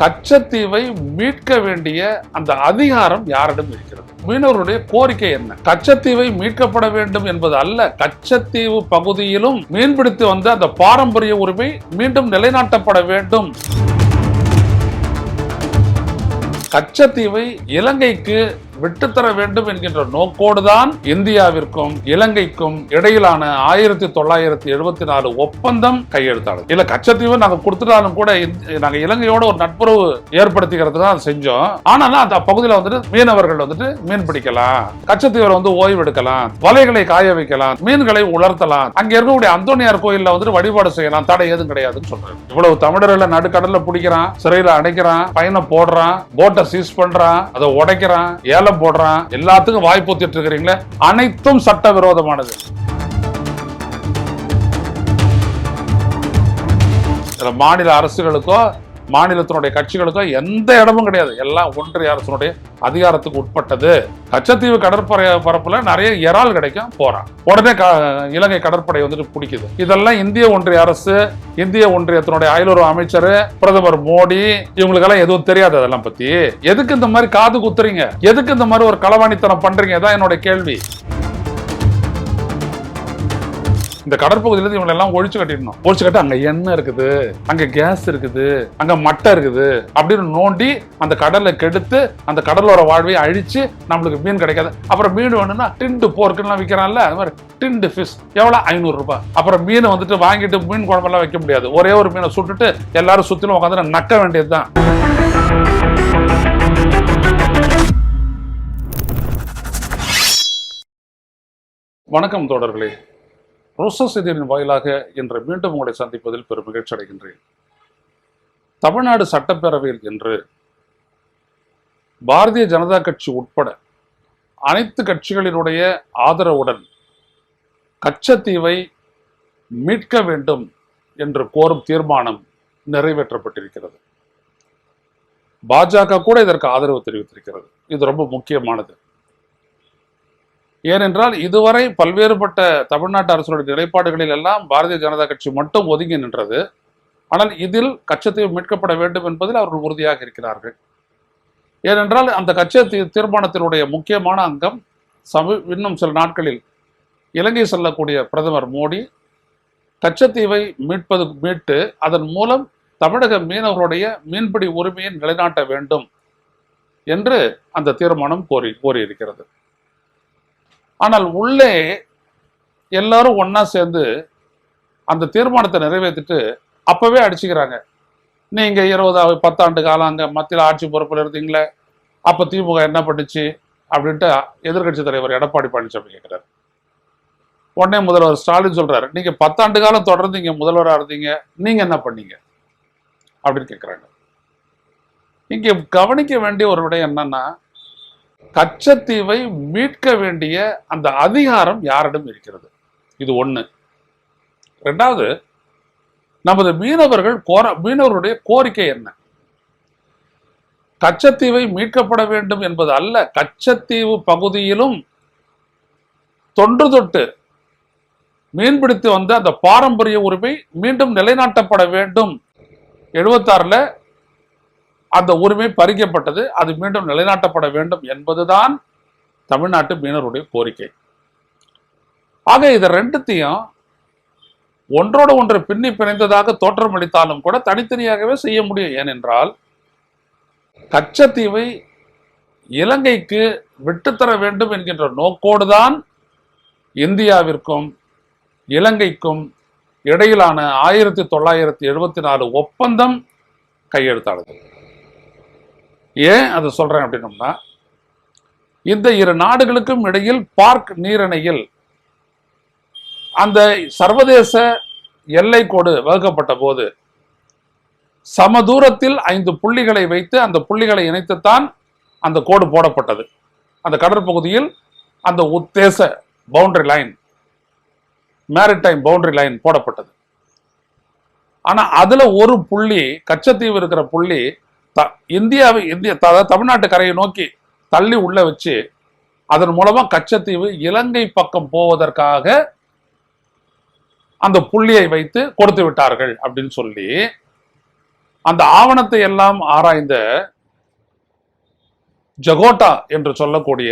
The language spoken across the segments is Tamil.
கச்சத்தீவை மீட்க வேண்டிய அந்த அதிகாரம் யாரிடம் இருக்கிறது? மீனவர்களுடைய கோரிக்கை என்ன? கச்சத்தீவை மீட்கப்பட வேண்டும் என்பது அல்ல, கச்சத்தீவு பகுதியிலும் மீன்பிடித்து வந்த அந்த பாரம்பரிய உரிமை மீண்டும் நிலைநாட்டப்பட வேண்டும். கச்சத்தீவை இலங்கைக்கு விட்டுத்தர வேண்டும் என்கின்ற நோக்கோடுதான் இந்தியாவிற்கும் இலங்கைக்கும் இடையிலான 1974 ஒப்பந்தம் கையெழுத்தானது. இல்ல கச்சத்தீவை நாங்க கொடுத்துட்டாலும் கூட நாங்க இலங்கையோட ஒரு நட்புறவு ஏற்படுத்திக்கிறது தான் செஞ்சோம். ஆனாலும் அந்த பகுதியில் வந்துட்டு மீனவர்கள் வந்துட்டு மீன் பிடிக்கலாம், கச்சத்தீவில் வந்து ஓய்வு எடுக்கலாம், வலைகளை காய வைக்கலாம், மீன்களை உலர்த்தலாம், அங்க இருக்கக்கூடிய அந்தோனியார் கோயில்ல வந்துட்டு வழிபாடு செய்யலாம், தடை எதுவும் கிடையாதுன்னு சொல்றாங்க. இவ்வளவு தமிழர்ல நடுக்கடல்ல பிடிக்கிறான், சிறையில அடைக்கிறான், பயணம் போடுறான், போட்டை சீஸ் பண்றான், அதை உடைக்கிறான், ஏலம் போடுறான், எல்லாத்துக்கும் வாய்ப்பூத்திட்டு இருக்கிறீங்களே, அனைத்தும் சட்டவிரோதமானது. மாநில அரசுகளுக்கோ மாநிலத்தினுடைய கட்சிகளுக்கோ எந்த இடமும் கிடையாது, எல்லாம் ஒன்றிய அரசினுடைய அதிகாரத்துக்கு உட்பட்டது. கச்சத்தீவு கடற்படை பரப்புல நிறைய இறால் கிடைக்கும், போறான், உடனே இலங்கை கடற்படை வந்துட்டு பிடிக்குது. இதெல்லாம் இந்திய ஒன்றிய அரசு, இந்திய ஒன்றியத்தினுடைய அயலுறவு அமைச்சர், பிரதமர் மோடி, இவங்களுக்கெல்லாம் எதுவும் தெரியாது. அதெல்லாம் பத்தி எதுக்கு இந்த மாதிரி காது குத்துறீங்க? எதுக்கு இந்த மாதிரி ஒரு களவாணித்தனம் பண்றீங்க? இதான் என்னோட கேள்வி. இந்த கடற்பகுதியில இவங்க எல்லாம் ஒழிச்சு கட்டிடணும். ஒழிச்சு கட்டி அங்க எண்ணெய் இருக்குது, அங்க கேஸ் இருக்குது, அங்க மட்டை இருக்குது அப்படின்னு நோண்டி அந்த கடலை கெடுத்து அந்த கடலோர வாழ்வை அழிச்சு நம்மளுக்கு மீன் கிடைக்காது. அப்புறம் மீன் வேணும்னா டிண்டு போர்க்குன்னு விற்கிறான்ல, அது மாதிரி டிண்டு ஃபிஷ் எவ்வளவு 500 ரூபாய். அப்புறம் மீனை வந்துட்டு வாங்கிட்டு மீன் குழம்பெல்லாம் வைக்க முடியாது, ஒரே ஒரு மீனை சுட்டுட்டு எல்லாரும் சுத்திலும் உட்காந்து நக்க வேண்டியதுதான். வணக்கம் தோழர்களே, ரோசஸ் இதழின் வாயிலாக இன்று மீண்டும் உங்களை சந்திப்பதில் பெரும் மகிழ்ச்சி அடைகின்றேன். தமிழ்நாடு சட்டப்பேரவையில் இன்று பாரதிய ஜனதா கட்சி உட்பட அனைத்து கட்சிகளினுடைய ஆதரவுடன் கச்சத்தீவை மீட்க வேண்டும் என்று கோரும் தீர்மானம் நிறைவேற்றப்பட்டிருக்கிறது. பாஜக கூட இதற்கு ஆதரவு தெரிவித்திருக்கிறது. இது ரொம்ப முக்கியமானது. ஏனென்றால் இதுவரை பல்வேறுபட்ட தமிழ்நாட்டு அரசுடைய நிலைப்பாடுகளில் எல்லாம் பாரதிய ஜனதா கட்சி மட்டும் ஒதுங்கி நின்றது. ஆனால் இதில் கச்சத்தீவு மீட்கப்பட வேண்டும் என்பதில் அவர்கள் உறுதியாக இருக்கிறார்கள். ஏனென்றால் அந்த கச்சத்தீவு தீர்மானத்தினுடைய முக்கியமான அங்கம் இன்னும் சில நாட்களில் இலங்கை செல்லக்கூடிய பிரதமர் மோடி கச்சத்தீவை மீட்டு அதன் மூலம் தமிழக மீனவர்களுடைய மீன்பிடி உரிமையை நிலைநாட்ட வேண்டும் என்று அந்த தீர்மானம் கோரியிருக்கிறது. ஆனால் உள்ளே எல்லாரும் ஒன்னா சேர்ந்து அந்த தீர்மானத்தை நிறைவேற்றிட்டு அப்பவே அடிச்சுக்கிறாங்க. நீங்க 10 ஆண்டு காலம் அங்க மத்தியில் ஆட்சி பொறுப்பில் இருந்தீங்களே, அப்ப திமுக என்ன பண்ணுச்சு அப்படின்ட்டு எதிர்கட்சி தலைவர் எடப்பாடி பழனிசாமி கேட்கிறார். உடனே முதல்வர் ஸ்டாலின் சொல்றாரு, நீங்க 10 ஆண்டு காலம் தொடர்ந்து இங்க முதல்வராக இருந்தீங்க, நீங்க என்ன பண்ணீங்க அப்படின்னு கேட்கிறாங்க. இங்க கவனிக்க வேண்டிய ஒரு விடயம் என்னன்னா, கச்சத்தீவை மீட்க வேண்டிய அந்த அதிகாரம் யாரிடம் இருக்கிறது? இது ஒண்ணு. ரெண்டாவது, நமது மீனவர்களுடைய கோரிக்கை என்ன? கச்சத்தீவை மீட்கப்பட வேண்டும் என்பது அல்ல, கச்சத்தீவு பகுதியிலும் தொன்று தொட்டு மீன்பிடித்து வந்த அந்த பாரம்பரிய உரிமை மீண்டும் நிலைநாட்டப்பட வேண்டும். 76ல அந்த உரிமை பறிக்கப்பட்டது, அது மீண்டும் நிலைநாட்டப்பட வேண்டும் என்பதுதான் தமிழ்நாட்டு மீனவருடைய கோரிக்கை. ஆக இதை ரெண்டுத்தையும் ஒன்றோட ஒன்று பின்னி பிணைந்ததாக தோற்றமளித்தாலும் கூட தனித்தனியாகவே செய்ய முடியும். ஏனென்றால் கச்சத்தீவை இலங்கைக்கு விட்டுத்தர வேண்டும் என்கின்ற நோக்கோடுதான் இந்தியாவிற்கும் இலங்கைக்கும் இடையிலான 1974 ஒப்பந்தம் கையெழுத்தானது. ஏன் அதை சொல்றேன் அப்படின்னோம்னா, இந்த இரு நாடுகளுக்கும் இடையில் பார்க் நீரிணையில் அந்த சர்வதேச எல்லை கோடு வகுக்கப்பட்ட போது சமதூரத்தில் 5 புள்ளிகளை வைத்து அந்த புள்ளிகளை இணைத்துத்தான் அந்த கோடு போடப்பட்டது. அந்த கடற்பகுதியில் அந்த உத்தேச boundary line, maritime boundary line போடப்பட்டது. ஆனா அதுல ஒரு புள்ளி, கச்சத்தீவு இருக்கிற புள்ளி தமிழ்நாட்டு கரையை நோக்கி தள்ளி உள்ள வச்சு அதன் மூலமா கச்சத்தீவு இலங்கை பக்கம் போவதற்காக அந்த புள்ளியை வைத்து கொடுத்து விட்டார்கள் அப்படின்னு சொல்லி அந்த ஆவணத்தை எல்லாம் ஆராய்ந்த ஜகோட்டா என்று சொல்லக்கூடிய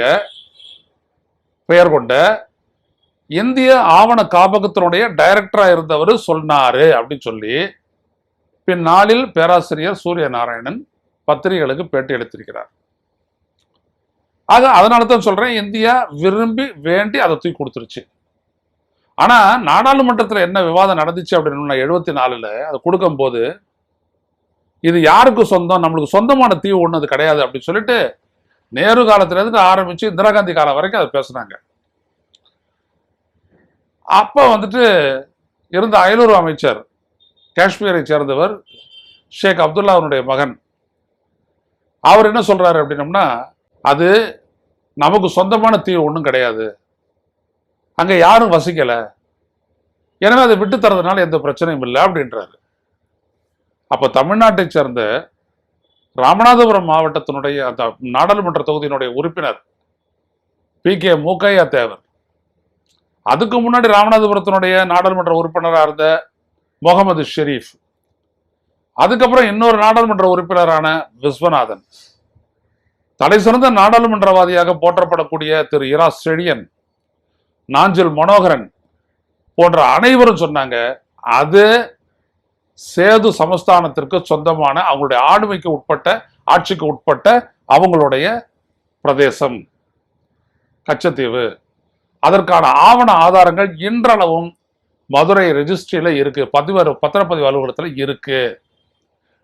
பெயர் கொண்ட இந்திய ஆவண காப்பகத்தினுடைய டைரக்டரா இருந்தவர் சொன்னாரு அப்படின்னு சொல்லி பின்னாளில் பேராசிரியர் சூரிய நாராயணன் பத்திரிகைகளுக்கு பேட்டி எடுத்திருக்கிறார். ஆக அதனால தான் சொல்றேன், இந்தியா விரும்பி வேண்டி அதை தூக்கி கொடுத்துருச்சு. ஆனா நாடாளுமன்றத்தில் என்ன விவாதம் நடந்துச்சு அப்படின்னு 74 அதை கொடுக்கும் போது இது யாருக்கு சொந்தம், நம்மளுக்கு சொந்தமான தீவு ஒண்ணு அது கிடையாது அப்படின்னு சொல்லிட்டு நேரு காலத்துல இருந்து ஆரம்பிச்சு இந்திரா காந்தி காலம் வரைக்கும் அதை பேசுனாங்க. அப்ப இருந்த அயலுறவு அமைச்சர் காஷ்மீரை சேர்ந்தவர் ஷேக் அப்துல்லா அவனுடைய மகன், அவர் என்ன சொல்றாரு அப்படின்னம்னா, அது நமக்கு சொந்தமான தீவு ஒன்றும் கிடையாது, அங்க யாரும் வசிக்கல, எனவே அதை விட்டு தரதுனால எந்த பிரச்சனையும் இல்லை அப்படின்றாரு. அப்ப தமிழ்நாட்டை சேர்ந்த ராமநாதபுரம் மாவட்டத்தினுடைய அந்த நாடாளுமன்ற தொகுதியினுடைய உறுப்பினர் PK மூக்கையா தேவர், அதுக்கு முன்னாடி ராமநாதபுரத்தினுடைய நாடாளுமன்ற உறுப்பினராக இருந்த முகமது ஷெரீப், அதுக்கப்புறம் இன்னொரு நாடாளுமன்ற உறுப்பினரான விஸ்வநாதன், தலை சிறந்த நாடாளுமன்றவாதியாக போற்றப்படக்கூடிய திரு இரா செழியன், நாஞ்சில் மனோகரன் போன்ற அனைவரும் சொன்னாங்க அது சேது சமஸ்தானத்திற்கு சொந்தமான அவங்களுடைய ஆளுமைக்கு உட்பட்ட ஆட்சிக்கு உட்பட்ட அவங்களுடைய பிரதேசம் கச்சத்தீவு. அதற்கான ஆவண ஆதாரங்கள் இன்றளவும் மதுரை ரெஜிஸ்ட்ரியில இருக்கு, பத்திரப்பதிவு அலுவலகத்துல இருக்கு,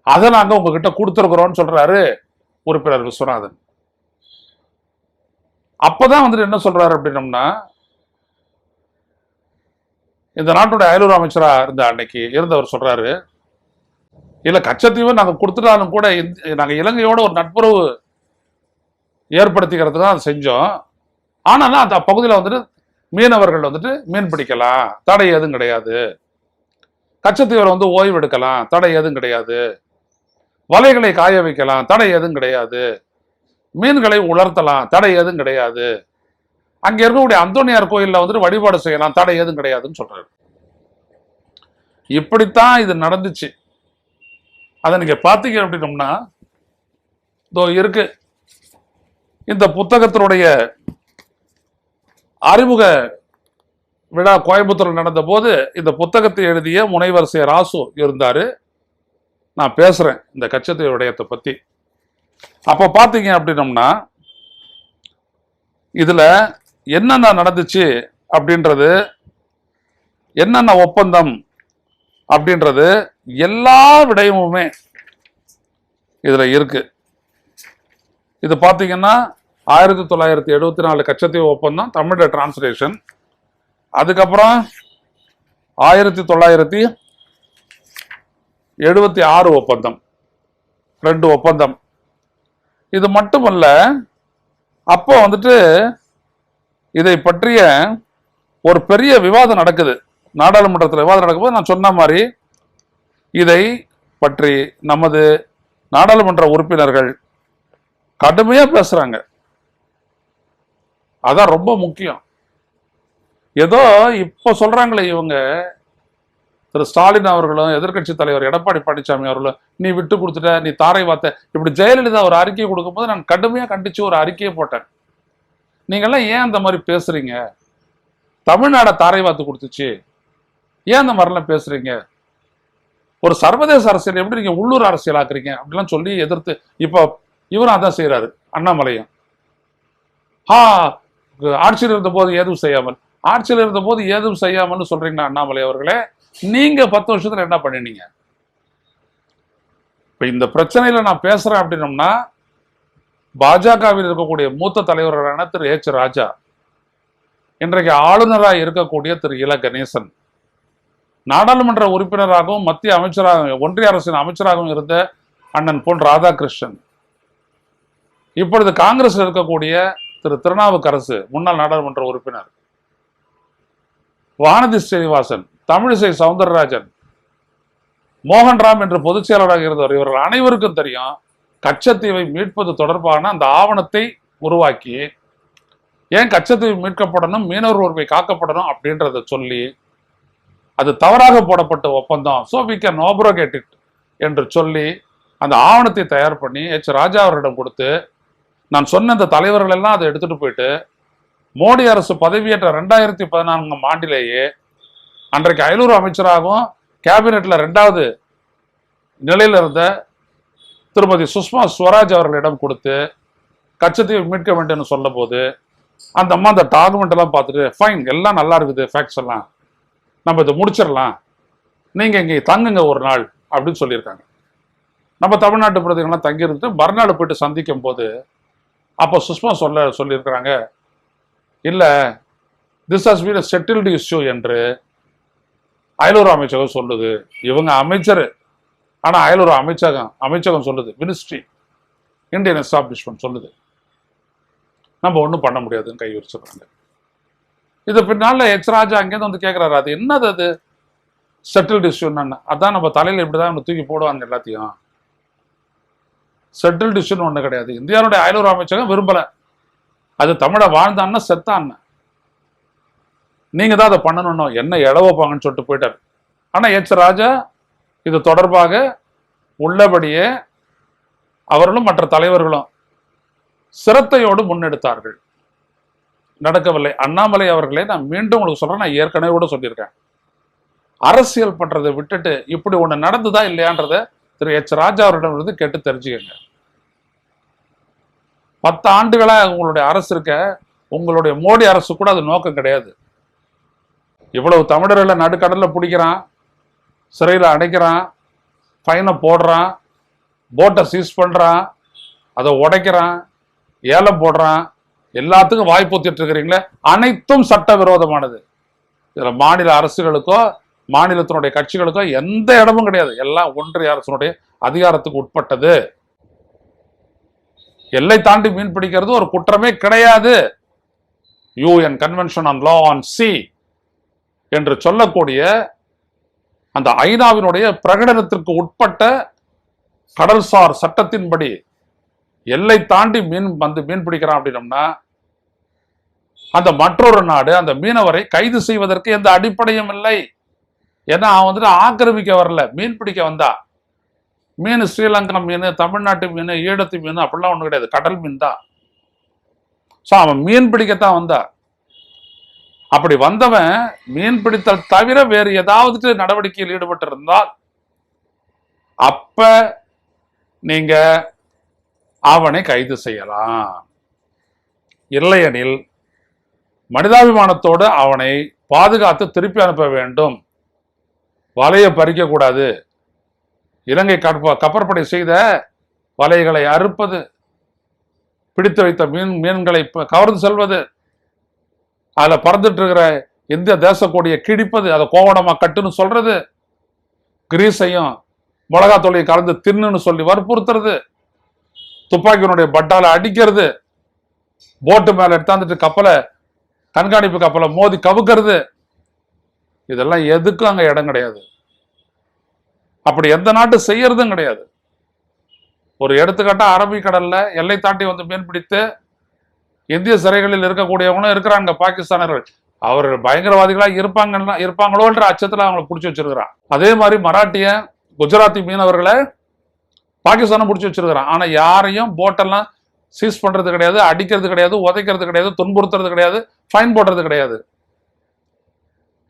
அதை நாங்க உங்ககிட்ட கொடுத்துருக்கிறோம்னு சொல்றாரு உறுப்பினர் விஸ்வநாதன். அப்பதான் என்ன சொல்றாரு அப்படின்னம்னா, இந்த நாட்டுடைய அயலுறவு அமைச்சரா இருந்த அன்னைக்கு இருந்தவர் சொல்றாரு, இல்ல கச்சத்தீவு நாங்க கொடுத்துட்டாலும் கூட நாங்க இலங்கையோட ஒரு நட்புறவு ஏற்படுத்திக்கிறதுக்கு தான் செஞ்சோம், ஆனாலும் அந்த பகுதியில் மீனவர்கள் மீன் பிடிக்கலாம், தடை எதுவும் கிடையாது, கச்சத்தீவில் ஓய்வு எடுக்கலாம், தடை எதுவும் கிடையாது, வலைகளை காய வைக்கலாம், தடை எதுவும் கிடையாது, மீன்களை உலர்த்தலாம், தடை எதுவும் கிடையாது, அங்க இருக்கக்கூடிய அந்தோனியார் கோயில்ல வழிபாடு செய்யலாம், தடை எதுவும் கிடையாதுன்னு சொல்றாரு. இப்படித்தான் இது நடந்துச்சு. அதை நீங்க பாத்தீங்க அப்படின்னோம்னா இதோ இருக்கு இந்த புத்தகத்தினுடைய அறிமுக விழா கோயம்புத்தூர்ல நடந்த போது இந்த புத்தகத்தை எழுதிய முனைவர் சே ராசு இருந்தாரு. நான் பேசுறேன் இந்த கச்சத்தீவு விடயத்தை பத்தி. அப்ப பாத்தீங்க அப்படின்னோம்னா இதுல என்னென்ன நடந்துச்சு அப்படின்றது, என்னென்ன ஒப்பந்தம் அப்படின்றது எல்லா விடயமுமே இதுல இருக்கு. இது பாத்தீங்கன்னா 1974 கச்சத்தீவு ஒப்பந்தம் தமிழ்ல டிரான்ஸ்லேஷன், அதுக்கப்புறம் 1976 ஒப்பந்தம், 2 ஒப்பந்தம். இது மட்டுமல்ல, அப்போ இதை பற்றிய ஒரு பெரிய விவாதம் நடக்குது, நாடாளுமன்றத்தில் விவாதம் நடக்கும்போது நான் சொன்ன மாதிரி இதை பற்றி நமது நாடாளுமன்ற உறுப்பினர்கள் கடுமையா பேசுறாங்க. அதான் ரொம்ப முக்கியம். ஏதோ இப்ப சொல்றாங்களே இவங்க, திரு ஸ்டாலின் அவர்களும் எதிர்கட்சி தலைவர் எடப்பாடி பழனிசாமி அவர்களும், நீ விட்டு கொடுத்துட்ட, நீ தாரை வார்த்தை, இப்படி ஜெயலலிதா ஒரு அறிக்கை கொடுக்கும்போது நான் கடுமையா கண்டிச்சு ஒரு அறிக்கையை போட்டேன். நீங்கெல்லாம் ஏன் அந்த மாதிரி பேசுறீங்க? தமிழ்நாட தாரை வார்த்து கொடுத்துச்சு, ஏன் அந்த மாதிரிலாம் பேசுறீங்க? ஒரு சர்வதேச அரசியல் எப்படி நீங்க உள்ளூர் அரசியல் ஆக்குறீங்க அப்படிலாம் சொல்லி எதிர்த்து இப்ப இவரும் அதான் செய்யறாரு. அண்ணாமலையும் ஆட்சியில் இருந்த போது ஏதும் செய்யாமல், ஆட்சியில் இருந்த போது ஏதும் செய்யாமல்னு சொல்றீங்கன்னா அண்ணாமலை அவர்களே, நீங்க 10 வருஷத்துல என்ன பண்ணினீங்க? இப்ப இந்த பிரச்சனையில நான் பேசுறேன் அப்படின்னோம்னா, பாஜகவில் இருக்கக்கூடிய மூத்த தலைவர்களான திரு H ராஜா, இன்றைக்கு ஆளுநராக இருக்கக்கூடிய திரு இல கணேசன், நாடாளுமன்ற உறுப்பினராகவும் மத்திய அமைச்சராகவும் ஒன்றிய அரசின் அமைச்சராகவும் இருந்த அண்ணன் பொன் ராதாகிருஷ்ணன், இப்பொழுது காங்கிரஸ் இருக்கக்கூடிய திரு திருநாவுக்கரசு முன்னாள் நாடாளுமன்ற உறுப்பினர், வானதி ஸ்ரீனிவாசன், தமிழிசை சவுந்தரராஜன், மோகன்ராம் என்று பொதுச் செயலாளராக இருந்தவர், இவர்கள் அனைவருக்கும் தெரியும் கச்சத்தீவை மீட்பது தொடர்பான அந்த ஆவணத்தை உருவாக்கி ஏன் கச்சத்தீவு மீட்கப்படணும், மீனவர் உரிமை காக்கப்படணும் அப்படின்றத சொல்லி அது தவறாக போடப்பட்ட ஒப்பந்தம், so we can abrogate it, என்று சொல்லி அந்த ஆவணத்தை தயார் பண்ணி ராஜா அவரிடம் கொடுத்து, நான் சொன்ன இந்த தலைவர்கள் எல்லாம் அதை எடுத்துட்டு போயிட்டு மோடி அரசு பதவியேற்ற 2014 ஆண்டிலேயே அன்றைக்கு அயலுறவு அமைச்சராகவும் கேபினெட்ல 2வது நிலையில இருந்த திருமதி சுஷ்மா ஸ்வராஜ் அவர்களிடம் கொடுத்து கச்சத்தீவை மீட்க வேண்டும் சொல்ல போது அந்த அம்மா அந்த டாக்குமெண்ட் எல்லாம் பார்த்துட்டு, ஃபைன், எல்லாம் நல்லா இருக்குது, ஃபேக்ட்ஸ் எல்லாம் நம்ம இதை முடிச்சிடலாம், நீங்க இங்கே தங்குங்க ஒரு நாள் அப்படின்னு சொல்லியிருக்காங்க. நம்ம தமிழ்நாட்டு பிரதிகள்லாம் தங்கியிருந்து மறுநாள் போயிட்டு சந்திக்கும் போது அப்போ சுஷ்மா சொல்லியிருக்கிறாங்க, இல்லை, this has been settled issue என்று அயலுறவு அமைச்சகம் சொல்லுது. இவங்க அமைச்சர், ஆனா அயலுறவு அமைச்சகம் சொல்லுது, மினிஸ்ட்ரி, இந்தியன் எஸ்டாப்ளிஷ்மெண்ட் சொல்லுது, நம்ம ஒன்றும் பண்ண முடியாதுன்னு கை வச்சிருக்காங்க. இது பின்னால ராஜா அங்கேருந்து வந்து கேட்கிறாரு, அது என்னது, அது செட்டில்டு இஷ்யூன்னு? அதான் நம்ம தலையில இப்படிதான் தூக்கி போடுவாங்க எல்லாத்தையும். செட்டில்டு இஷ்யூன்னு ஒண்ணு கிடையாது. இந்தியாவுடைய அயலுறவு அமைச்சகம் விரும்பல, அது தமிழை வாழ்ந்தான்னா செத்தான்னு, நீங்க தான் அதை பண்ணணும், என்ன இழவைப்பாங்கன்னு சொல்லிட்டு போயிட்டாரு. ஆனா ராஜா இது தொடர்பாக உள்ளபடியே அவர்களும் மற்ற தலைவர்களும் சிரத்தையோடு முன்னெடுத்தார்கள். நடக்கவில்லை. அண்ணாமலை அவர்களே, நான் மீண்டும் உங்களுக்கு சொல்றேன், நான் ஏற்கனவே கூட சொல்லியிருக்கேன், அரசியல் பண்றதை விட்டுட்டு இப்படி ஒண்ணு நடந்துதா இல்லையான்றத திரு ராஜா அவரிடம் இருந்து கேட்டு தெரிஞ்சுக்கங்க. 10 ஆண்டுகளா உங்களுடைய அரசு இருக்க, உங்களுடைய மோடி அரசு கூட அது நோக்கம் கிடையாது. இவ்வளவு தமிழர்களை நடுக்கடல்ல பிடிக்கிறான், சிறையில் அடைக்கிறான், ஃபைனை போடுறான், போட்டை சீஸ் பண்றான், அதை உடைக்கிறான், ஏலம் போடுறான், எல்லாத்துக்கும் வாய்ப்பூத்திட்டு இருக்கிறீங்களே, அனைத்தும் சட்டவிரோதமானது. இதுல மாநில அரசுகளுக்கோ மாநிலத்தினுடைய கட்சிகளுக்கோ எந்த இடமும் கிடையாது. எல்லாம் ஒன்றிய அரசினுடைய அதிகாரத்துக்கு உட்பட்டது. எல்லை தாண்டி மீன் பிடிக்கிறது ஒரு குற்றமே கிடையாது. UN convention on law on C என்று சொல்லக்கூடிய அந்த ஐநாவினுடைய பிரகடனத்திற்கு உட்பட்ட கடல்சார் சட்டத்தின்படி எல்லை தாண்டி மீன் பிடிக்கிறான் அப்படின்னம்னா அந்த மற்றொரு நாடு அந்த மீனவரை கைது செய்வதற்கு எந்த அடிப்படையும் இல்லை. ஏன்னா அவன் வந்துட்டு ஆக்கிரமிக்க வரல, மீன் பிடிக்க வந்தா. மீன் ஸ்ரீலங்கா மீன், தமிழ்நாட்டு மீன், ஈழத்து மீன் அப்படிலாம் ஒண்ணு கிடையாது, கடல் மீன் தான். சோ அவன் மீன் பிடிக்கத்தான் வந்தா. அப்படி வந்தவன் மீன் பிடித்தல் தவிர வேறு ஏதாவது நடவடிக்கையில் ஈடுபட்டு இருந்தால் அப்ப நீங்க அவனை கைது செய்யலாம். இல்லையெனில் மனிதாபிமானத்தோடு அவனை பாதுகாத்து திருப்பி அனுப்ப வேண்டும். வலையை பறிக்க கூடாது. இலங்கை கப்பற்படை செய்த வலைகளை அறுப்பது, பிடித்து வைத்த மீன்களை கவர்ந்து செல்வது, அதுல பறந்துட்டு இருக்கிற இந்திய தேச கொடியை கிழிப்பது, அதை கோவணமா கட்டுன்னு சொல்றது, கிரீஸையும் மிளகாத்தூளையும் கலந்து தின்னுன்னு சொல்லி வற்புறுத்துறது, துப்பாக்கியினுடைய பட்டால அடிக்கிறது, போட்டு மேல எடுத்தாந்துட்டு கப்பலை, கண்காணிப்பு கப்பலை மோதி கவுக்கிறது, இதெல்லாம் எதுக்கும் அங்க இடம் கிடையாது. அப்படி எந்த நாட்டு செய்யறதும் கிடையாது. ஒரு எடுத்துக்காட்டா அரபிக்கடல்ல எல்லை தாண்டி வந்து மீன் பிடித்து இந்திய சிறைகளில் இருக்கக்கூடியவங்களும் இருக்கிறாங்க பாகிஸ்தானர்கள். அவர்கள் பயங்கரவாதிகளா இருப்பாங்களோன்ற அச்சத்துல அவங்களை பிடிச்சி வச்சிருக்கிறான். அதே மாதிரி மராட்டிய குஜராத்தி மீனவர்களை பாகிஸ்தானும் பிடிச்சி வச்சிருக்கிறான். ஆனா யாரையும் போட்டெல்லாம் சீஸ் பண்றது கிடையாது, அடிக்கிறது கிடையாது, உதைக்கிறது கிடையாது, துன்புறுத்துறது கிடையாது, ஃபைன் போடுறது கிடையாது.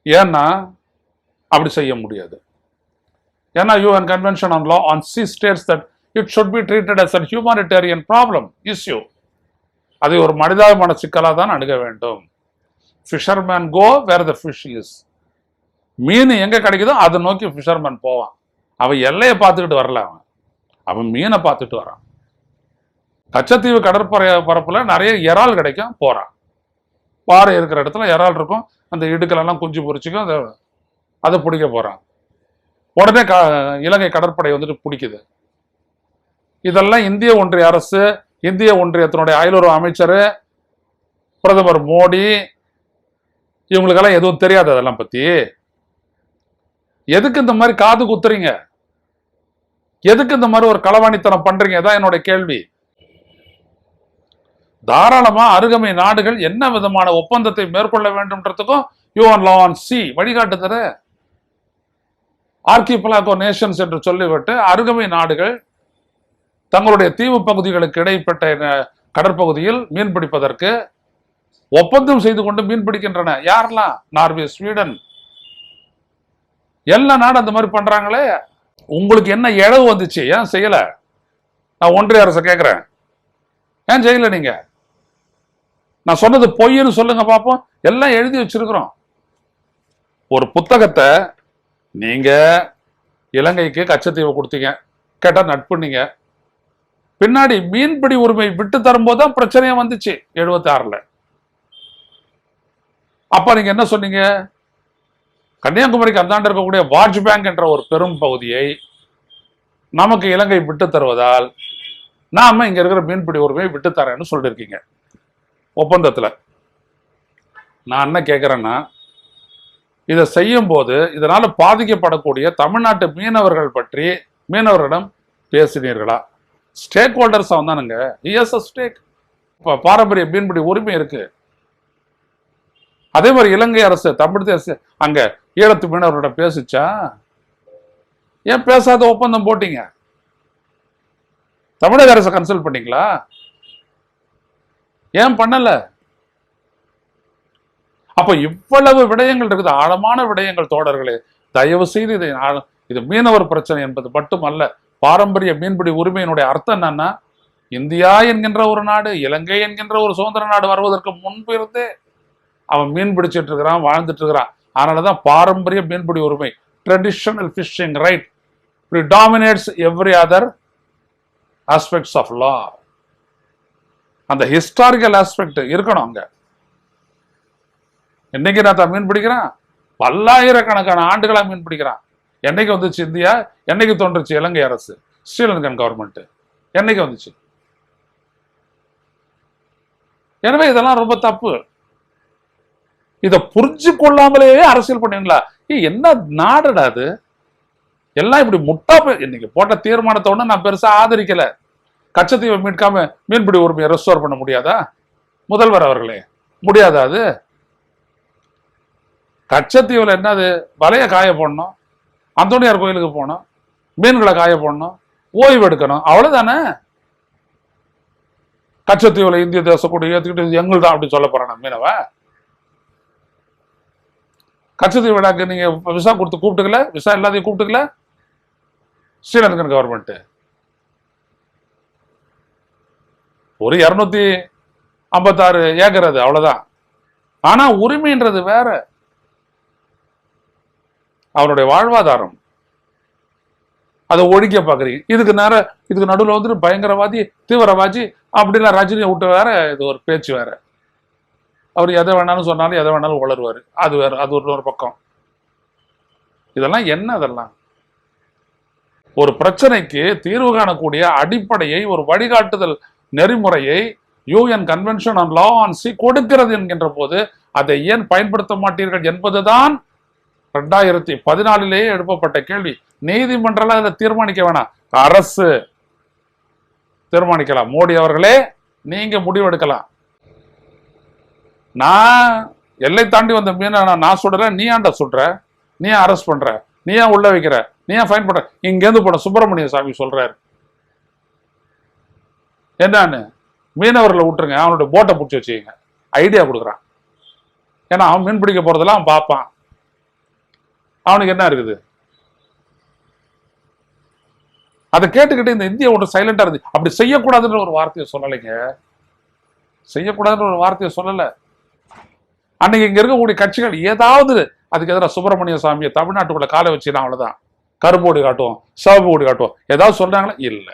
ஏன்னா அப்படி செய்ய முடியாது. ஏன்னா UN convention on law on C states that it should be treated as a humanitarian problem issue. அதை ஒரு மனிதாபிமான சிக்கலாக தான் அணுக வேண்டும். Fisherman go where the fish is. மீன் எங்க கிடைக்குதோ அதை நோக்கி ஃபிஷர்மேன் போவான். அவன் எல்லையை பார்த்துக்கிட்டு வரல, அவன் மீனை பார்த்துட்டு வரான். கச்சத்தீவு கடற்பரப்புல நிறைய இறால் கிடைக்கும், போறான். பாறை இருக்கிற இடத்துல இறால் இருக்கும், அந்த இடுக்கலெல்லாம் குஞ்சு பொறிச்சிக்கும், அதை பிடிக்க போறான். உடனே இலங்கை கடற்படை வந்துட்டு பிடிக்குது. இதெல்லாம் இந்திய ஒன்றிய அரசு, இந்திய ஒன்றியத்தினுடைய அயலுறவு அமைச்சர், பிரதமர் மோடி, இவங்களுக்கெல்லாம் எதுவும் தெரியாது அதெல்லாம் பத்தி. எதுக்கு இந்த மாதிரி காது குத்துறீங்க? எதுக்கு இந்த மாதிரி ஒரு களவாணித்தனம் பண்றீங்க? தான் என்னோட கேள்வி. தாராளமா அருகமை நாடுகள் என்ன விதமான ஒப்பந்தத்தை மேற்கொள்ள வேண்டும்ன்றதுக்கும் யூஎன் லா ஆன் சி வழிகாட்டுதல். ஆர்கிபெலாகோ நேஷன்ஸ் என்று சொல்லிவிட்டு அருகமை நாடுகள் தங்களுடைய தீவு பகுதிகளுக்கு இடைப்பட்ட கடற்பகுதியில் மீன் பிடிப்பதற்கு ஒப்பந்தம் செய்து கொண்டு மீன் பிடிக்கின்றன. யாரெல்லாம்? நார்வே, ஸ்வீடன், எல்லா நாடும் அந்த மாதிரி பண்றாங்களே. உங்களுக்கு என்ன இழவு வந்துச்சு? ஏன் செய்யல? நான் ஒன்றிய அரசை கேட்கிறேன், ஏன் செய்யல நீங்க? நான் சொன்னது பொய்ன்னு சொல்லுங்க பாப்போம். எல்லாம் எழுதி வச்சிருக்கிறோம். ஒரு புத்தகத்தை நீங்க இலங்கைக்கு கச்சத்தீவை கொடுத்தீங்க, கேட்டா நட்புனீங்க. பின்னாடி மீன்பிடி உரிமை விட்டு தரும்போது தான் பிரச்சனையே வந்துச்சு 76ல். அப்ப நீங்க என்ன சொன்னீங்க? கன்னியாகுமரிக்கு அந்தாண்ட இருக்கக்கூடிய வாட்ச் பேங்க் என்ற ஒரு பெரும் பகுதியை நமக்கு இலங்கை விட்டு தருவதால் நாம இங்க இருக்கிற மீன்பிடி உரிமையை விட்டு தரேன்னு சொல்லிருக்கீங்க ஒப்பந்தத்துல. நான் என்ன கேட்கிறேன்னா, இதை செய்யும் போது இதனால பாதிக்கப்படக்கூடிய தமிழ்நாட்டு மீனவர்கள் பற்றி மீனவர்களிடம் பேசினீர்களா? ஸ்டேக் ஹோல்டர்ஸ் வந்தானுங்க. ஸ்டேக் பாரம்பரிய மீன்பிடி உரிமை இருக்கு. அதே மாதிரி இலங்கை அரசு, தமிழ் அரசு அங்க ஈழத்து மீனவர்களிடம் பேசிச்சா? ஏன் பேசாத ஒப்பந்தம் போட்டீங்க? தமிழக அரசை கன்சல்ட் பண்ணீங்களா? ஏன் பண்ணல? அப்ப இவ்வளவு விடயங்கள் இருக்குது, ஆழமான விடயங்கள். தோழர்களே, தயவு செய்து இது மீனவர் பிரச்சனை என்பது மட்டுமல்ல. பாரம்பரிய மீன்பிடி உரிமையினுடைய அர்த்தம் என்னன்னா, இந்தியா என்கின்ற ஒரு நாடு, இலங்கை என்கின்ற ஒரு சுதந்திர நாடு வருவதற்கு முன்பு இருந்தே அவன் மீன் பிடிச்சிட்டு இருக்கிறான், வாழ்ந்துட்டு இருக்கிறான். அதனாலதான் பாரம்பரிய மீன்பிடி உரிமை, traditional fishing right predominates every other aspects of law. அந்த ஹிஸ்டாரிக்கல் ஆஸ்பெக்ட் இருக்கணும் அங்க. என்னைக்கு நான் மீன் பிடிக்கிறான்? பல்லாயிரக்கணக்கான ஆண்டுகளா மீன் பிடிக்கிறான். என்னைக்கு வந்துச்சு இந்தியா? என்னைக்கு தோன்றுச்சு இலங்கை அரசு, ஸ்ரீலங்கன் கவர்மெண்ட்? என்னைக்கு வந்துச்சு? எனவே இதெல்லாம் ரொம்ப தப்பு. இதை புரிஞ்சு கொள்ளாமலேயே அரசியல் பண்ணுவீங்களா? என்ன நாடுடா அது? எல்லாம் இப்படி முட்டா இன்னைக்கு போட்ட தீர்மானத்தோட நான் பெருசா ஆதரிக்கல. கச்சத்தீவை மீட்காம மீன்பிடி உரிமையை ரெஸ்டோர் பண்ண முடியாதா முதல்வர் அவர்களே? முடியாதா? அது கச்சத்தீவுல என்னது? வலைய காய போடணும், அந்தோனியார் கோயிலுக்கு போகணும், மீன்களை காய போடணும், ஓய்வு எடுக்கணும், அவ்வளவுதானே. கச்சத்தீவுல இந்திய தேச கூட ஏத்துக்கிட்டு எங்கள்தான் அப்படி சொல்ல போறான் மீனவ? கச்சத்தீவு விழாக்கு நீங்க விசா கொடுத்து கூப்பிட்டுக்கல, விசா எல்லாத்தையும் கூப்பிட்டுக்கல ஸ்ரீலங்கன் கவர்மெண்ட். ஒரு 256 ஏக்கர் அது, அவ்வளவுதான். ஆனா உரிமைன்றது வேற, அவருடைய வாழ்வாதாரம். அதை ஒழிக்க பாக்குறீங்க. இதுக்கு நடுவில் வந்துட்டு பயங்கரவாதி, தீவிரவாதி அப்படின்னா ரஜினியை விட்டு வேற இது ஒரு பேச்சு வேற. அவர் எதை வேணாலும் சொன்னாலும் எதை வேணாலும் வளருவாரு, அது வேற, அது ஒரு பக்கம். இதெல்லாம் என்ன? அதெல்லாம் ஒரு பிரச்சனைக்கு தீர்வு காணக்கூடிய அடிப்படையை, ஒரு வழிகாட்டுதல் நெறிமுறையை UN convention on law on C கொடுக்கிறது என்கின்ற போது அதை ஏன் பயன்படுத்த மாட்டீர்கள் என்பதுதான் 2014 எழுப்பப்பட்ட கேள்வி. நீதிமன்றம் அதில் தீர்மானிக்க வேணாம், அரசு தீர்மானிக்கலாம். மோடி அவர்களே, நீங்க முடிவெடுக்கலாம். நான் எல்லை தாண்டி வந்த மீனை நான் சுடுற, நீ ஏன்டா சுடுற? நீ ஏன் அரெஸ்ட் பண்ற? நீ ஏன் உள்ள வைக்கிற? நீ ஏன் ஃபைன் பண்ற? இங்கேருந்து போன சுப்பிரமணிய சாமி சொல்றாரு. என்னன்னு? மீனவர்களை விட்டுருங்க, அவனுடைய போட்டை பிடிச்சி வச்சுக்கங்க, ஐடியா கொடுக்குறான். ஏன்னா அவன் மீன் பிடிக்க போறதெல்லாம் அவன் பார்ப்பான். அவனுக்கு என்ன இருக்குது? அதை கேட்டுக்கிட்டு இந்த இந்தியா ஒன்று சைலண்டா இருந்து அப்படி செய்யக்கூடாதுன்ற ஒரு வார்த்தையை சொல்லலைங்க. செய்யக்கூடாதுன்ற ஒரு வார்த்தையை சொல்லல. அன்னைக்கு இங்க இருக்கக்கூடிய கட்சிகள் ஏதாவது அதுக்கு எதிராக சுப்பிரமணிய சாமியை தமிழ்நாட்டுக்குள்ள காலை வச்சுனா அவ்வளவுதான். கரும்போடி காட்டுவோம், சிவப்பு ஓடி காட்டுவோம், ஏதாவது சொல்றாங்களா? இல்ல.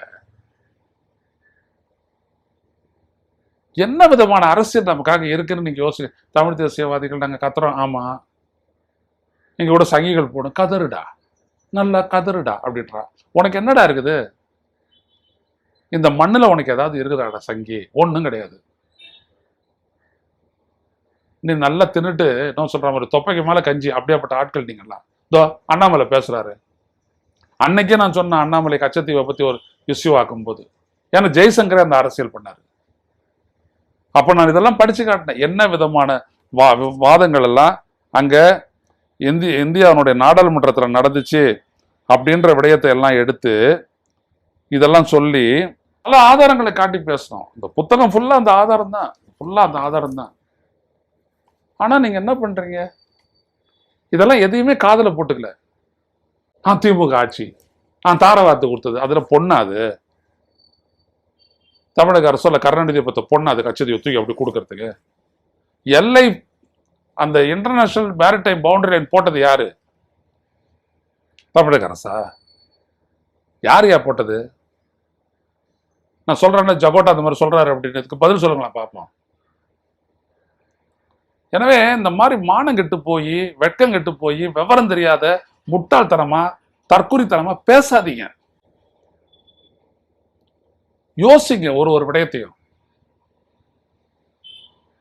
என்ன விதமான அரசியல் நமக்காக இருக்குன்னு நீங்க யோசி. தமிழ் தேசியவாதிகள் நாங்க கத்துறோம், ஆமா. நீங்க கூட சங்கிகள் போடும், கதறுடா, நல்லா கதறுடா அப்படின்றா. உனக்கு என்னடா இருக்குது? இந்த மண்ணுல உனக்கு ஏதாவது இருக்குதாடா சங்கி? ஒண்ணும் கிடையாது. நீ நல்லா தின்னுட்டு என்ன சொல்ற மாதிரி தொப்பைக்கு மேல கஞ்சி, அப்படியாப்பட்ட ஆட்கள் நீங்கெல்லாம். இதோ அண்ணாமலை பேசுறாரு. அன்னைக்கே நான் சொன்னேன் அண்ணாமலை கச்சத்தீவை பத்தி ஒரு இஷ்யூ ஆக்கும் போது, ஏன்னா ஜெய்சங்கரே அந்த அரசியல் பண்ணாரு. அப்ப நான் இதெல்லாம் படிச்சு காட்டினேன், என்ன விதமான வாதங்கள் எல்லாம் அங்க இந்தியாவுடைய நாடாளுமன்றத்துல நடந்துச்சு. அப்படின்ற விடயத்தை எல்லாம் எடுத்து இதெல்லாம் சொல்லி பல ஆதாரங்களை காட்டி பேசணும். இந்த புத்தகம் ஃபுல்லா அந்த ஆதாரம் தான். ஆனா நீங்க என்ன பண்றீங்க? இதெல்லாம் எதையுமே காதுல போட்டுக்கல. திமுக ஆட்சி தாரவாத்து கொடுத்தது, அதுல பொண்ணாது தமிழக அரசு கருணாநிதியை பத்த பொண்ணாது கட்சியை தூக்கி அப்படி கொடுக்கறதுக்கு. எல்லை அந்த இன்டர்நேஷனல் மேரிடைம் பவுண்டரி லைன் போட்டது யாரு? தமிழக அரசா? யார் போட்டது? நான் சொல்றேன் ஜகோட்டா அந்த மாதிரி சொல்றாரு அப்படின்றதுக்கு பதில் சொல்லுங்களா பார்ப்போம். எனவே இந்த மாதிரி மானம் கெட்டு போய், வெட்கம் கெட்டு போய், விவரம் தெரியாத முட்டாள்தனமா தற்குறித்தனமா பேசாதீங்க. யோசிங்க ஒரு விடயத்தையும்.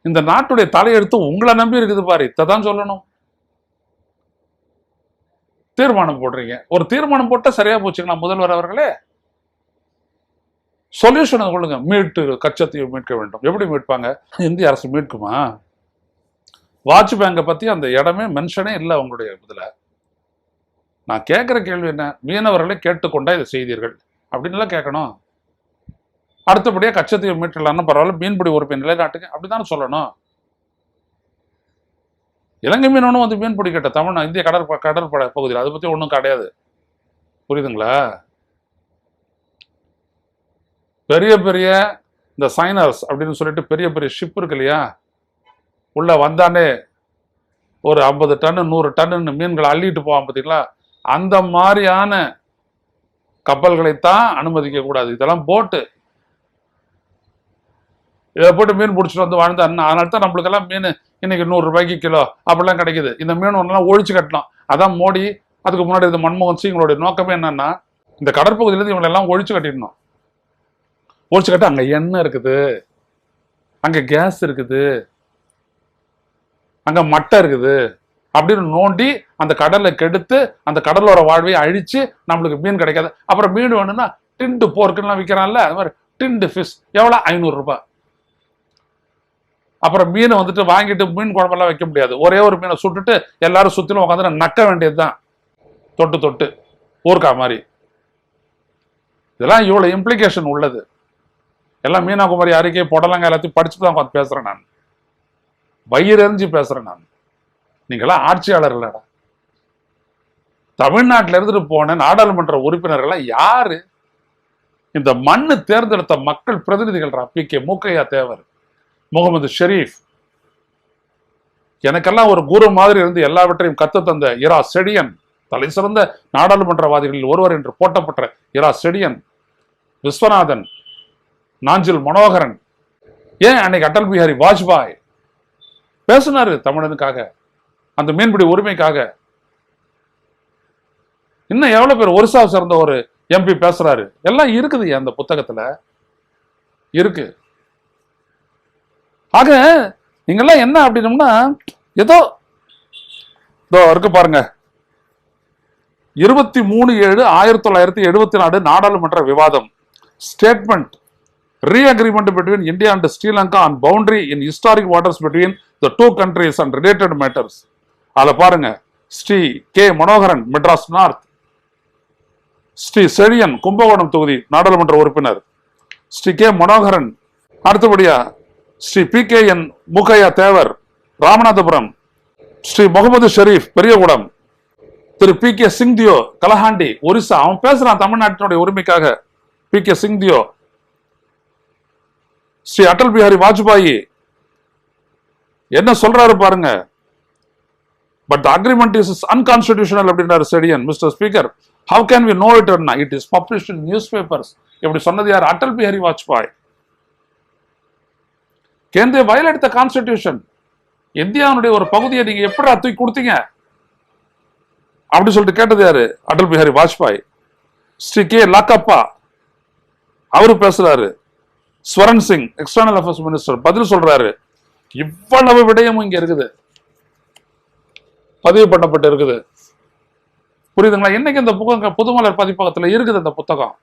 இந்த நாட்டுடைய தலையெழுத்து உங்களை நம்பி இருக்குது பாரு, இதான் சொல்லணும். தீர்மானம் போடுறீங்க, ஒரு தீர்மானம் போட்டா சரியா போச்சுங்களா முதல்வர் அவர்களே? சொல்யூஷன் கொள்ளுங்க. கச்சத்தீவை மீட்க வேண்டும். எப்படி மீட்பாங்க? இந்திய அரசு மீட்குமா? வாஜ்பேங்கை பத்தி அந்த இடமே மென்ஷனே இல்லை உங்களுடைய இதுல. நான் கேட்கிற கேள்வி என்ன? மீனவர்களை கேட்டுக்கொண்டா இதை செய்தீர்கள் அப்படின்னு கேட்கணும். அடுத்தபடியா கச்சத்தீவை மீட்டலாம்னு பரவாயில்ல, மீன்பிடி உறுப்பை நிலைநாட்டுங்க அப்படித்தானே சொல்லணும். இலங்கை மீனவனும் வந்து மீன்பிடி கேட்ட தமிழ்நாடு இந்திய கடல் பகுதியில் அதை பத்தி ஒன்றும் கிடையாது. புரியுதுங்களா? பெரிய பெரிய இந்த சைனர்ஸ் அப்படின்னு சொல்லிட்டு பெரிய பெரிய ஷிப் இருக்கு இல்லையா, உள்ள வந்தானே ஒரு 50 டன் 100 டன் மீன்களை அள்ளிட்டு போவான் பார்த்தீங்களா, அந்த மாதிரியான கப்பல்களைத்தான் அனுமதிக்க கூடாது. இதெல்லாம் போட்டு இதை போட்டு மீன் பிடிச்சிட்டு வந்து வாழ்ந்து அதனால தான் நம்மளுக்கெல்லாம் மீன் இன்னைக்கு 100 ரூபாய்க்கு கிலோ அப்படிலாம் கிடைக்குது. இந்த மீன் ஒன்றெல்லாம் ஒழிச்சு கட்டலாம். அதான் மோடி, அதுக்கு முன்னாடி இந்த மன்மோகன் சிங்களுடைய நோக்கமே என்னன்னா, இந்த கடற்பகுதியிலேருந்து இவங்களெல்லாம் ஒழிச்சு கட்டிடணும். ஒழிச்சு கட்ட அங்க எண்ணெய் இருக்குது, அங்க கேஸ் இருக்குது, அங்க மட்டை இருக்குது அப்படின்னு நோண்டி அந்த கடலை கெடுத்து அந்த கடலோர வாழ்வையை அழிச்சு நம்மளுக்கு மீன் கிடைக்காது. அப்புறம் மீன் வேணும்னா டிண்டு போர்க்குலாம் விற்கிறான்ல, அது மாதிரி டிண்டு ஃபிஷ் எவ்வளோ? 500 ரூபாய். அப்புறம் மீனை வந்துட்டு வாங்கிட்டு மீன் குழம்பெல்லாம் வைக்க முடியாது. ஒரே ஒரு மீனை சுட்டுட்டு எல்லாரும் சுத்திலும் உட்காந்து நக்க வேண்டியதுதான், தொட்டு தொட்டு ஊர்க்கா மாதிரி. இதெல்லாம் இவ்வளவு இம்ப்ளிகேஷன் உள்ளது. எல்லாம் மீனாகுமரி அறிக்கை போடலாங்க எல்லாத்தையும் படிச்சுட்டு தான் உட்காந்து பேசுறேன் நான். வயிறு எறிஞ்சு பேசுறேன் நான். நீங்களாம் ஆட்சியாளர் இல்லடா. தமிழ்நாட்டில இருந்துட்டு போன நாடாளுமன்ற உறுப்பினர்கள் யாரு? இந்த மண்ணு தேர்ந்தெடுத்த மக்கள் பிரதிநிதிகள். பி.கே. மூக்கையா தேவர், முகமது ஷெரீப், எனக்கெல்லாம் ஒரு குரு மாதிரி இருந்து எல்லாவற்றையும் கத்து தந்த இரா செடியன், தலை சிறந்த நாடாளுமன்றவாதிகளில் ஒருவர் என்று போட்டப்பட்ட இரா செடியன், விஸ்வநாதன், நாஞ்சில் மனோகரன், ஏன் அன்னைக்கு அடல் பிஹாரி வாஜ்பாய் பேசினாரு தமிழனுக்காக, அந்த மீன்பிடி உரிமைக்காக. இன்னும் எவ்வளவு பேர் ஒரிசாவை சேர்ந்த ஒரு எம்பி பேசுறாரு. எல்லாம் இருக்குது அந்த புத்தகத்துல இருக்கு. ஆக நீங்கெல்லாம் என்ன அப்படின்னம்னா, ஏதோ இருக்கு பாருங்க, 23/7/1974 நாடாளுமன்ற விவாதம், statement, re-agreement between India and Sri Lanka on boundary in historic waters between the two countries and related matters. அதுல பாருங்க, ஸ்ரீ கே மனோகரன் மெட்ராஸ் நார்த், ஸ்ரீ செழியன் கும்பகோணம் தொகுதி நாடாளுமன்ற உறுப்பினர் ஸ்ரீ கே மனோகரன், அடுத்தபடியா ஸ்ரீ பி.கே.என். மூக்கையா தேவர் ராமநாதபுரம், ஸ்ரீ முகமது ஷெரீப் பெரியகுடம், திரு பி.கே. சிங்தியோ கலஹாண்டி ஒரிசா, அவன் பேசுறான் தமிழ்நாட்டினுடைய உரிமைக்காக. பி.கே. சிங்தியோ, ஸ்ரீ அடல் பிஹாரி வாஜ்பாயி என்ன சொல்றாரு பாருங்க. But the agreement is unconstitutional அப்படின்றாரு Sezhiyan. Mister speaker, how can we know it? It is published in newspapers. இப்படி சொன்னது யார்? Atal Bihari Vajpayee. Can they violate the constitution? இந்தியாவுடைய ஒரு பகுதியை நீங்க எப்படி தூக்கி கொடுத்தீங்க அப்படி சொல்லிட்டு கேட்டது யாரு? அடல் பிஹாரி வாஜ்பாய். ஸ்ரீ கே லாக்கப்பா அவரு பேசுறாரு. Swaran Singh external affairs minister பதில் சொல்றாரு. இவ்வளவு விடயமும் இங்க இருக்குது, பதிவு பண்ணப்பட்டு இருக்குது. புரியுதுங்களா? இன்னைக்கு இந்த புத்தகம் புதுமலர் பதிப்பகத்துல இருக்குது இந்த புத்தகம்.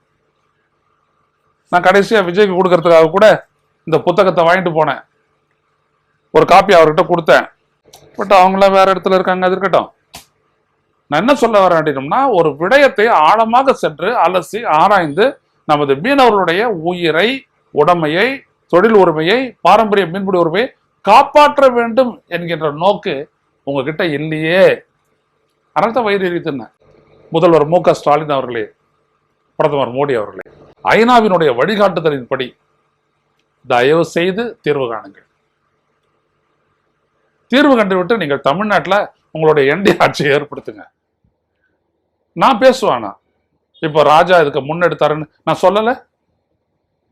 நான் கடைசியா விஜய்க்கு கொடுக்கறதுக்காக கூட இந்த புத்தகத்தை வாங்கிட்டு போனேன். ஒரு காப்பி அவர்கிட்ட கொடுத்தேன். பட் அவங்களாம் வேற இடத்துல இருக்காங்க, அது இருக்கட்டும். நான் என்ன சொல்ல வரேன் அப்படின்னம்னா, ஒரு விடயத்தை ஆழமாக சென்று அலசி ஆராய்ந்து நமது மீனவர்களுடைய உயிரை, உடைமையை, தொழில் உரிமையை, பாரம்பரிய மீன்பிடி உரிமையை காப்பாற்ற வேண்டும் என்கின்ற நோக்கு உங்ககிட்ட இல்லையே. அதனால்தான் வயிறு எரியுதுன்னு. முதல்வர் மு.க. ஸ்டாலின் அவர்களே, பிரதமர் மோடி அவர்களே, ஐநாவினுடைய வழிகாட்டுதலின்படி தயவு செய்து தீர்வு காணுங்கள். தீர்வு கண்டுவிட்டு நீங்கள் தமிழ்நாட்டில் உங்களுடைய என்டி ஆட்சியை ஏற்படுத்துங்க. நான் பேசுவானா இப்போ ராஜா இதுக்கு முன்னெடுத்தாருன்னு நான் சொல்லலை.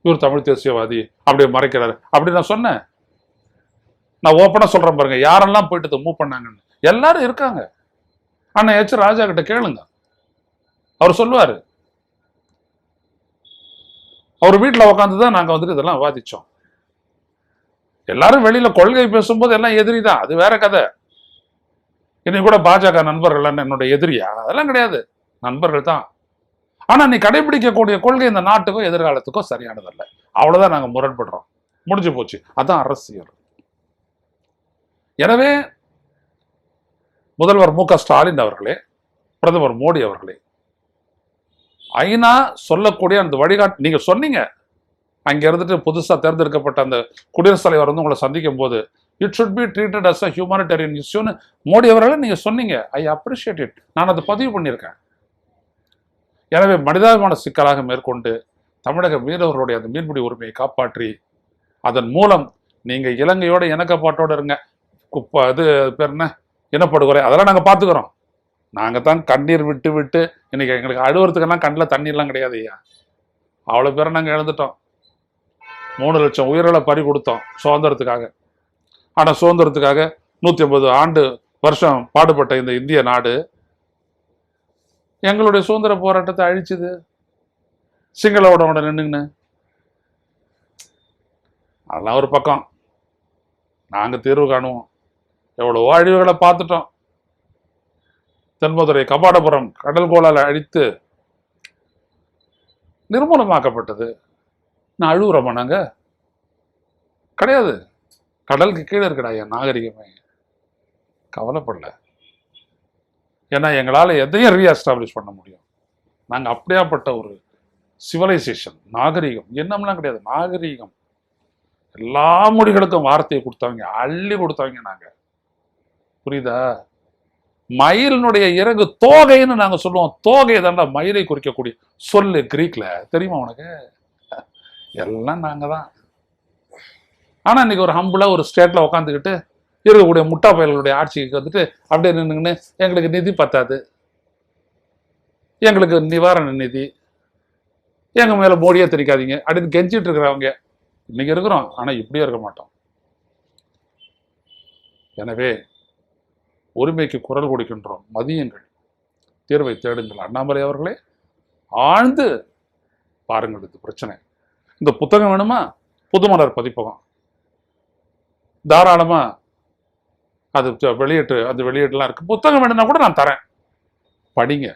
இவர் தமிழ் தேசியவாதி அப்படியே மறைக்கிறாரு அப்படி நான் சொன்னேன். நான் ஓப்பனா சொல்றேன் பாருங்க, யாரெல்லாம் போயிட்டு மூவ் பண்ணாங்கன்னு எல்லாரும் இருக்காங்க. ஆனா எச் ராஜா கிட்ட கேளுங்க, அவர் சொல்லுவாரு. அவர் வீட்டில் உட்காந்துதான் நாங்க வந்துட்டு இதெல்லாம் விவாதிச்சோம். எல்லாரும் வெளியில கொள்கை பேசும்போது எல்லாம் எதிரி தான், அது வேற கதை. இன்னைக்கு கூட பாஜக நண்பர்கள் என்னுடைய எதிரியா? அதெல்லாம் கிடையாது, நண்பர்கள் தான். ஆனா நீ கடைபிடிக்கக்கூடிய கொள்கை இந்த நாட்டுக்கோ எதிர்காலத்துக்கோ சரியானதல்ல. அவ்வளவுதான் நாங்க முரண்படுறோம், முடிஞ்சு போச்சு. அதான் அரசியல். எனவே முதல்வர் மு.க. ஸ்டாலின் அவர்களே, பிரதமர் மோடி அவர்களே, ஐநா சொல்லக்கூடிய அந்த வழிகாட்டு நீங்க சொன்னீங்க. அங்க இருந்துட்டு புதுசா தேர்ந்தெடுக்கப்பட்ட அந்த குடியரசுத் தலைவர் வந்து உங்களை சந்திக்கும் போது it should be treated as a humanitarian இஷ்யூன்னு மோடி அவர்களே நீங்க சொன்னீங்க. I appreciate it. நான் அதை பதிவு பண்ணியிருக்கேன். எனவே மனிதாபிமான சிக்கலாக மேற்கொண்டு தமிழக மீனவர்களுடைய அந்த மீன்பிடி உரிமையை காப்பாற்றி அதன் மூலம் நீங்க இலங்கையோட இணக்கப்பாட்டோட இருங்க. இது பேர் என்ன, இனப்படுகொலை, அதெல்லாம் நாங்க பாத்துக்கிறோம். நாங்க தான் கண்ணீர் விட்டு விட்டு இன்னைக்கு எங்களுக்கு அழுவுறதுக்கெல்லாம் கண்ணில் தண்ணீர்லாம் கிடையாது ஐயா. அவ்வளவு பேரை நாங்க இழந்துட்டோம். 3 லட்சம் உயிர்களை பறி கொடுத்தோம் சுதந்திரத்துக்காக. ஆனா சுதந்திரத்துக்காக 150 ஆண்டு வருஷம் பாடுபட்ட இந்த இந்திய நாடு எங்களுடைய சுதந்திர போராட்டத்தை அழிச்சுது. சிங்களோட நின்னுங்கன்னு அதெல்லாம் ஒரு பக்கம். நாங்க தீர்வு காணுவோம். எவ்வளவோ அழிவுகளை பார்த்துட்டோம். தென்மதுரை கபாடபுரம் கடல் கோளால அழித்து நிர்மூலமாக்கப்பட்டது. நான் அழுகுறோமா? நாங்க கிடையாது. கடலுக்கு கீழே இருக்கடா என் நாகரிகமே. கவலைப்படல. ஏன்னா எங்களால் எதையும் ரீஎஸ்டாப்ளிஷ் பண்ண முடியும். நாங்கள் அப்படியாப்பட்ட ஒரு சிவிலைசேஷன், நாகரிகம் என்னம்லாம் கிடையாது. நாகரிகம் எல்லா மொழிகளுக்கும் வார்த்தையை கொடுத்தவங்க, அள்ளி கொடுத்தவங்க நாங்க. புரியுதா? மயிலினுடைய இறகு தோகைன்னு நாங்க சொல்லுவோம். தோகை தாண்டா மயிலை குறிக்கக்கூடிய சொல்லு கிரீக்ல. தெரியுமா உனக்கு? எல்லாம் நாங்க தான். ஆனா இன்னைக்கு ஒரு ஹம்புலா ஒரு ஸ்டேட்ல உட்காந்துக்கிட்டு இருக்கக்கூடிய முட்டா பயல்களுடைய ஆட்சிக்கு வந்துட்டு அப்படியே நின்றுங்கன்னு எங்களுக்கு நிதி பத்தாது, எங்களுக்கு நிவாரண நிதி, எங்க மேல மோடியே தெரிவிக்காதீங்க அப்படின்னு கெஞ்சிட்டு இருக்கிறவங்க இன்னைக்கு இருக்கிறோம். ஆனா இப்படியே இருக்க மாட்டோம். எனவே உரிமைக்கு குரல் கொடுக்கின்றோம். மதியுங்கள், தீர்வை தேடுங்கள். அண்ணாமலை அவர்களே, ஆழ்ந்து பாருங்கள் இது பிரச்சனை. இந்த புத்தகம் வேணுமா? புதுமலர் பதிப்பகம் தாராளமா அது வெளியீட்டு, அந்த வெளியீட்டுலாம் இருக்கு. புத்தகம் வேணும்னா கூட நான் தரேன், படிங்க,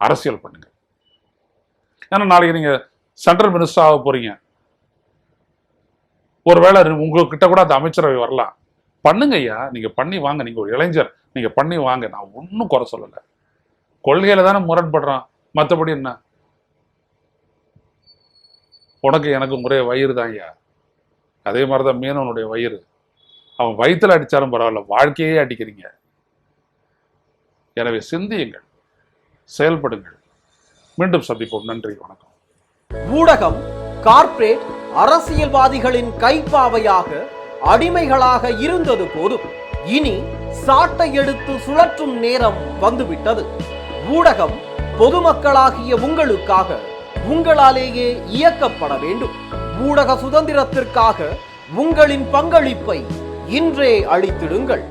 அரசியல் பண்ணுங்க. ஏன்னா நாளைக்கு நீங்க சென்ட்ரல் மினிஸ்டர் ஆக போறீங்க. ஒருவேளை உங்ககிட்ட கூட அந்த அமைச்சரவை வரலாம். பண்ணுங்க ஐயா, நீங்க பண்ணி வாங்க. நீங்க ஒரு இளைஞர், நீங்க பண்ணி வாங்க. நான் ஒன்னும் குறை சொல்லலை. கொள்கையில தானே முரண்படுறான், மற்றபடி என்ன? உனக்கு எனக்கு ஒரே வயிறு தான் ஐயா. அதே மாதிரிதான் மீனவனுடைய வயிறு. அவன் வயிற்றுல அடிச்சாலும் பரவாயில்ல, வாழ்க்கையே அடிக்கிறீங்க. எனவே சிந்தியுங்கள், செயல்படுங்கள். மீண்டும் சந்திப்போம். நன்றி, வணக்கம். ஊடகம் கார்ப்பரேட் அரசியல்வாதிகளின் கைப்பாவையாக, அடிமைகளாக இருந்தது போதும். இனி சாட்டை எடுத்து சுழற்றும் நேரம் வந்துவிட்டது. ஊடகம் பொதுமக்களாகிய உங்களுக்காக, உங்களாலேயே இயக்கப்பட வேண்டும். ஊடக சுதந்திரத்திற்காக உங்களின் பங்களிப்பை இன்றே அளித்திடுங்கள்.